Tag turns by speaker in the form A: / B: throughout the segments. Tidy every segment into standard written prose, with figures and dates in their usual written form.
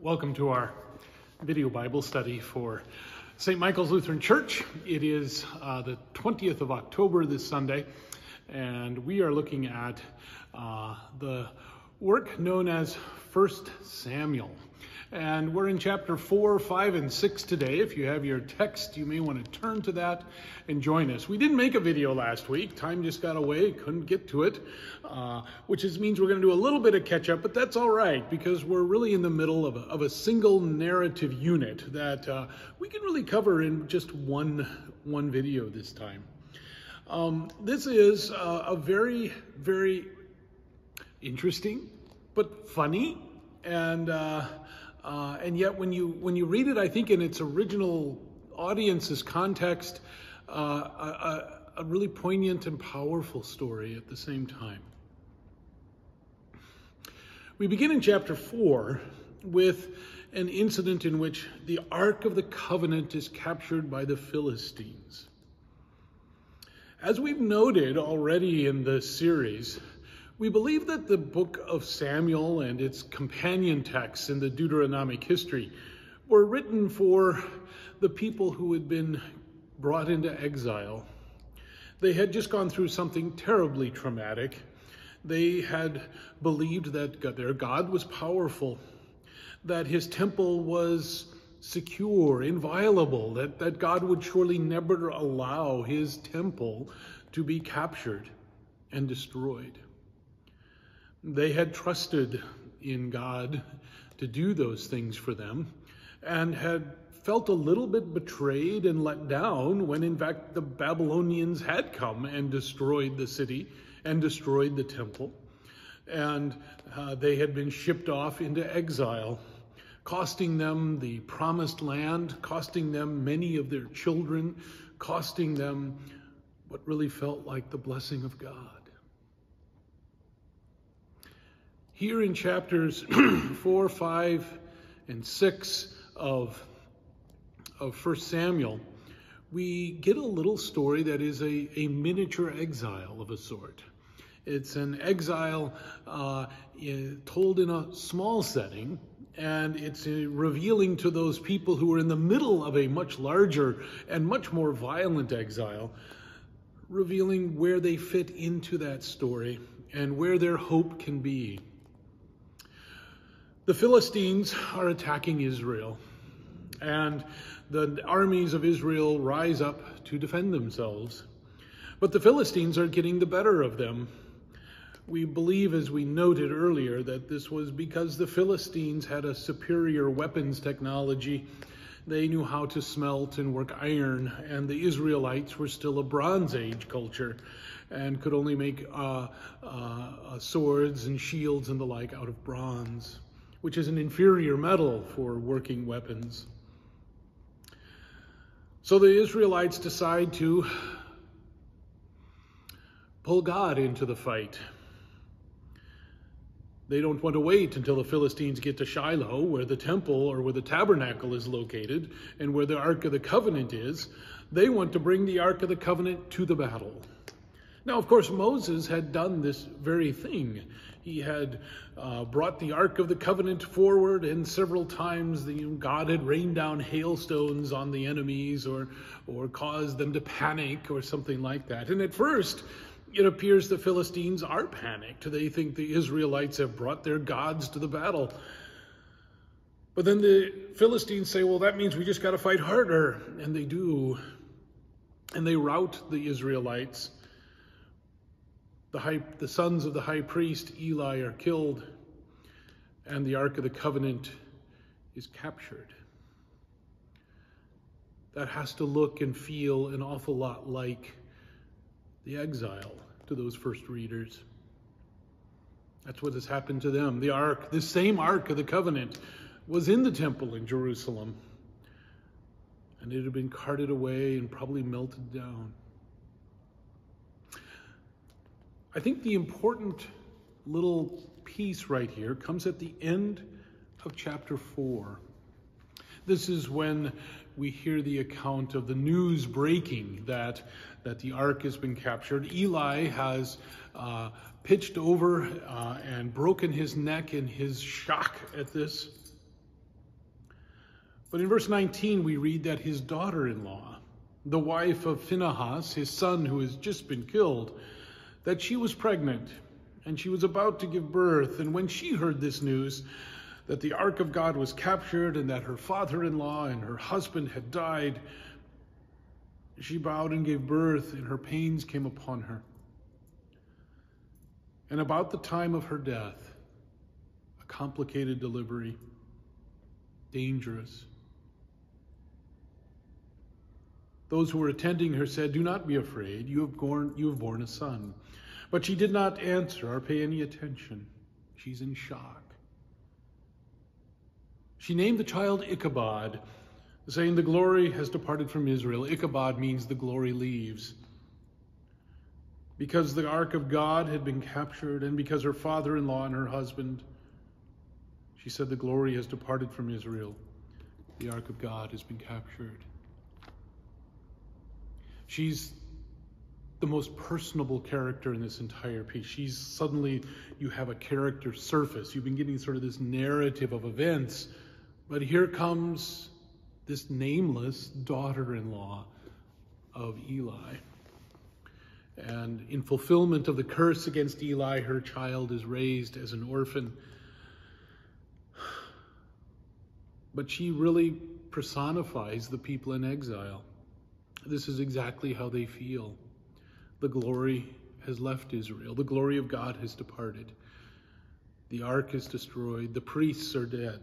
A: Welcome to our video Bible study for St. Michael's Lutheran Church. It is the 20th of October this Sunday, and we are looking at the work known as 1 Samuel. And we're in chapter 4, 5, and 6 today. If you have your text, you may want to turn to that and join us. We didn't make a video last week. Time just got away, couldn't get to it, which means we're going to do a little bit of catch up, but that's all right because we're really in the middle of a single narrative unit that we can really cover in just one video this time. This is a very, very interesting but funny and yet when you read it, I think in its original audience's context, a really poignant and powerful story at the same time. We begin in chapter 4 with an incident in which the Ark of the Covenant is captured by the Philistines. As we've noted already in the series, we believe that the book of Samuel and its companion texts in the Deuteronomic history were written for the people who had been brought into exile. They had just gone through something terribly traumatic. They had believed that their God was powerful, that his temple was secure, inviolable, that God would surely never allow his temple to be captured and destroyed. They had trusted in God to do those things for them and had felt a little bit betrayed and let down when in fact the Babylonians had come and destroyed the city and destroyed the temple. And they had been shipped off into exile, costing them the promised land, costing them many of their children, costing them what really felt like the blessing of God. Here in chapters 4, 5, and 6 of 1 Samuel, we get a little story that is a miniature exile of a sort. It's an exile told in a small setting, and it's revealing to those people who are in the middle of a much larger and much more violent exile, revealing where they fit into that story and where their hope can be. The Philistines are attacking Israel, and the armies of Israel rise up to defend themselves. But the Philistines are getting the better of them. We believe, as we noted earlier, that this was because the Philistines had a superior weapons technology. They knew how to smelt and work iron, and the Israelites were still a Bronze Age culture and could only make swords and shields and the like out of bronze, which is an inferior metal for working weapons. So the Israelites decide to pull God into the fight. They don't want to wait until the Philistines get to Shiloh, where the temple or where the tabernacle is located and where the Ark of the Covenant is. They want to bring the Ark of the Covenant to the battle. Now, of course, Moses had done this very thing. He had brought the Ark of the Covenant forward, and several times God had rained down hailstones on the enemies or caused them to panic or something like that. And at first, it appears the Philistines are panicked. They think the Israelites have brought their gods to the battle. But then the Philistines say, well, that means we just got to fight harder. And they do. And they rout the Israelites. The sons of the high priest, Eli, are killed, and the Ark of the Covenant is captured. That has to look and feel an awful lot like the exile to those first readers. That's what has happened to them. The Ark, this same Ark of the Covenant, was in the temple in Jerusalem, and it had been carted away and probably melted down. I think the important little piece right here comes at the end of chapter 4. This is when we hear the account of the news breaking that the ark has been captured. Eli has pitched over and broken his neck in his shock at this. But in verse 19, we read that his daughter-in-law, the wife of Phinehas, his son who has just been killed, that she was pregnant and she was about to give birth. And when she heard this news, that the ark of God was captured and that her father-in-law and her husband had died, she bowed and gave birth, and her pains came upon her. And about the time of her death, a complicated delivery, dangerous. Those who were attending her said, "Do not be afraid, you have borne a son." But she did not answer or pay any attention. She's in shock. She named the child Ichabod, saying, "The glory has departed from Israel." Ichabod means the glory leaves. Because the ark of God had been captured, and because her father-in-law and her husband, she said, "The glory has departed from Israel. The ark of God has been captured." She's the most personable character in this entire piece. She's suddenly, you have a character surface. You've been getting sort of this narrative of events, but here comes this nameless daughter-in-law of Eli. And in fulfillment of the curse against Eli, her child is raised as an orphan. But she really personifies the people in exile. This is exactly how they feel. The glory has left Israel. The glory of God has departed. The ark is destroyed. The priests are dead.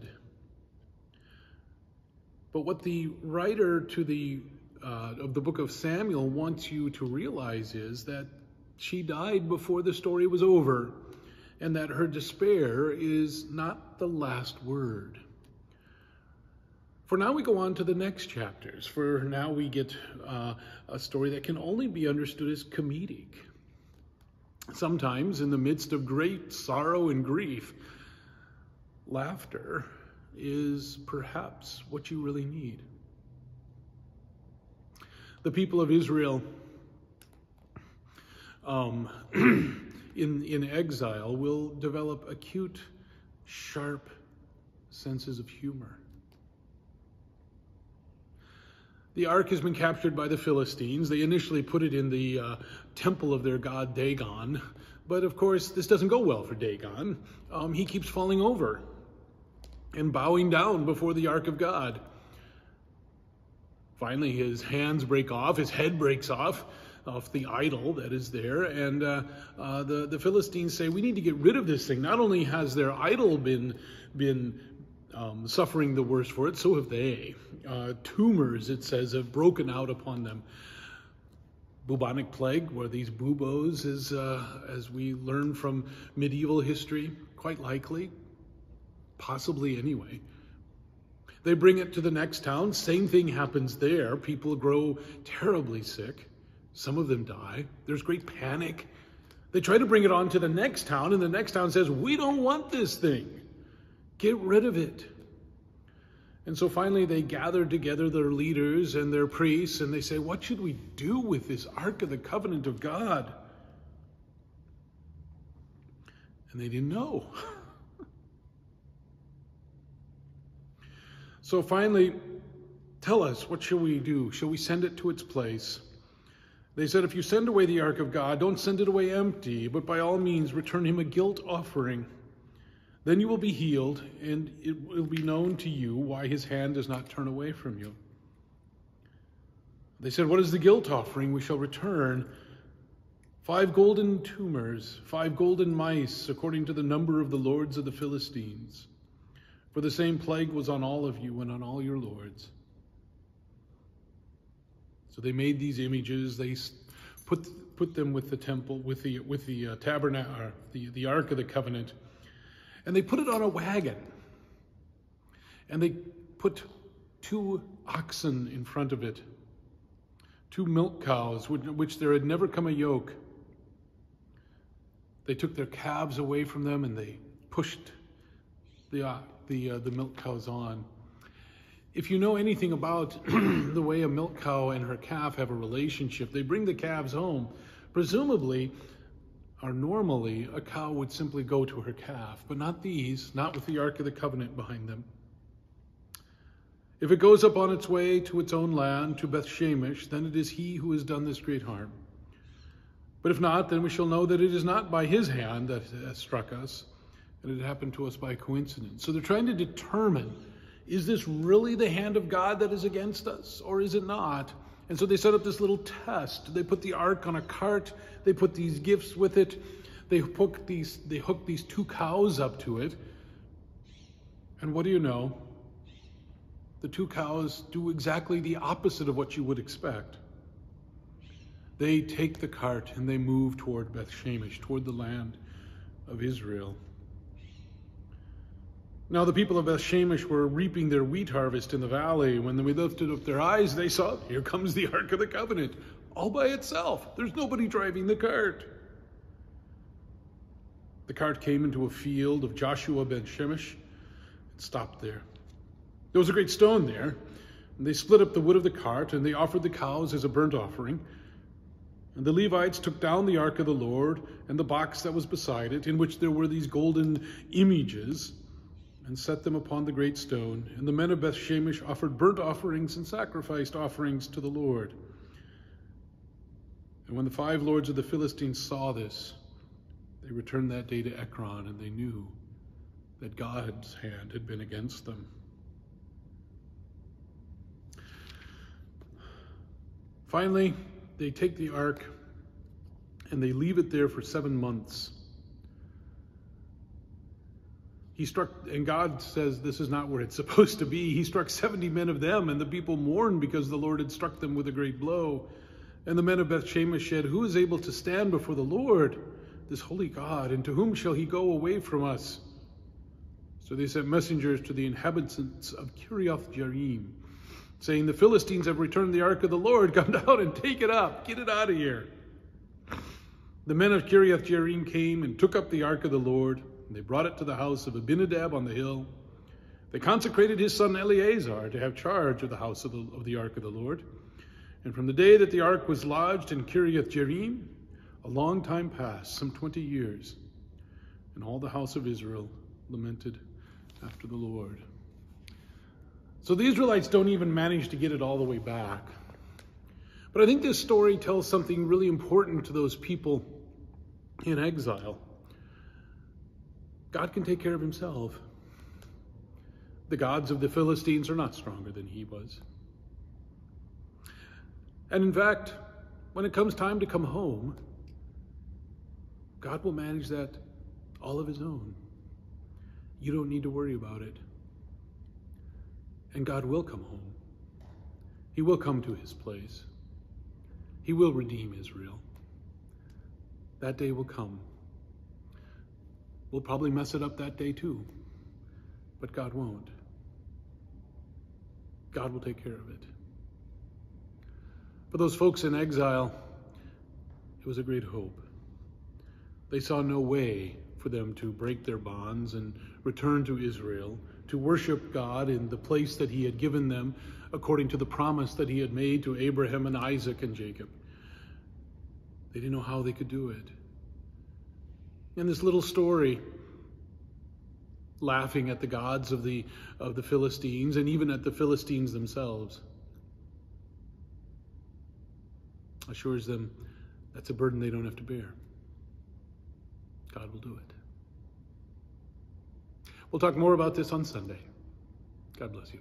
A: But what the writer of the book of Samuel wants you to realize is that she died before the story was over, and that her despair is not the last word. For now we go on to the next chapters. For now we get a story that can only be understood as comedic. Sometimes in the midst of great sorrow and grief, laughter is perhaps what you really need. The people of Israel in exile will develop acute, sharp senses of humor. The ark has been captured by the Philistines. They initially put it in the temple of their god Dagon. But of course, this doesn't go well for Dagon. He keeps falling over and bowing down before the ark of God. Finally, his hands break off, his head breaks off the idol that is there. And the Philistines say, "We need to get rid of this thing. Not only has their idol been suffering the worst for it, so have they. Tumors, it says, have broken out upon them. Bubonic plague, were these buboes, as we learn from medieval history, quite likely, possibly anyway. They bring it to the next town. Same thing happens there. People grow terribly sick. Some of them die. There's great panic. They try to bring it on to the next town, and the next town says, "We don't want this thing. Get rid of it." And so finally they gather together their leaders and their priests, and they say, "What should we do with this Ark of the Covenant of God?" And they didn't know. So finally, tell us, what shall we do? Shall we send it to its place? They said, "If you send away the Ark of God, don't send it away empty, but by all means return him a guilt offering. Then you will be healed, and it will be known to you why his hand does not turn away from you." They said, "What is the guilt offering we shall return?" 5 golden tumors, 5 golden mice, according to the number of the lords of the Philistines. For the same plague was on all of you and on all your lords. So they made these images. They put them with the temple, with the tabernacle, the Ark of the Covenant. And they put it on a wagon. And they put 2 oxen in front of it. 2 milk cows, which there had never come a yoke. They took their calves away from them, and they pushed the milk cows on. If you know anything about the way a milk cow and her calf have a relationship, they bring the calves home. Presumably, or normally, a cow would simply go to her calf, but not these, not with the Ark of the Covenant behind them. If it goes up on its way to its own land, to Beth-Shemesh, then it is he who has done this great harm. But if not, then we shall know that it is not by his hand that has struck us, and it happened to us by coincidence. So they're trying to determine, is this really the hand of God that is against us, or is it not? And so they set up this little test. They put the ark on a cart. They put these gifts with it. They hooked these 2 cows up to it. And what do you know? The 2 cows do exactly the opposite of what you would expect. They take the cart and they move toward Beth-Shemesh, toward the land of Israel. Now the people of Beth-Shemesh were reaping their wheat harvest in the valley. When they lifted up their eyes, they saw, here comes the Ark of the Covenant, all by itself. There's nobody driving the cart. The cart came into a field of Joshua ben Shemesh and stopped there. There was a great stone there, and they split up the wood of the cart, and they offered the cows as a burnt offering. And the Levites took down the ark of the Lord and the box that was beside it, in which there were these golden images, and set them upon the great stone. And the men of Beth-Shemesh offered burnt offerings and sacrificed offerings to the Lord. And when the 5 lords of the Philistines saw this, they returned that day to Ekron, and they knew that God's hand had been against them. Finally, they take the ark and they leave it there for 7 months. And God says this is not where it's supposed to be. He struck 70 men of them, and the people mourned because the Lord had struck them with a great blow. And the men of Beth-Shemesh said, who is able to stand before the Lord, this holy God, and to whom shall he go away from us? So they sent messengers to the inhabitants of Kiriath-Jearim, saying, the Philistines have returned the ark of the Lord. Come down and take it up. Get it out of here. The men of Kiriath-Jearim came and took up the ark of the Lord, and they brought it to the house of Abinadab on the hill. They consecrated his son Eleazar to have charge of the house of the ark of the Lord. And from the day that the ark was lodged in Kiriath-Jearim, a long time passed, some 20 years, and all the house of Israel lamented after the Lord. So the Israelites don't even manage to get it all the way back. But I think this story tells something really important to those people in exile. God can take care of himself. The gods of the Philistines are not stronger than he was. And in fact, when it comes time to come home, God will manage that all of his own. You don't need to worry about it. And God will come home. He will come to his place. He will redeem Israel. That day will come. We'll probably mess it up that day too, but God won't. God will take care of it. For those folks in exile, it was a great hope. They saw no way for them to break their bonds and return to Israel, to worship God in the place that he had given them according to the promise that he had made to Abraham and Isaac and Jacob. They didn't know how they could do it. In this little story, laughing at the gods of the Philistines and even at the Philistines themselves, assures them that's a burden they don't have to bear. God will do it. We'll talk more about this on Sunday. God bless you.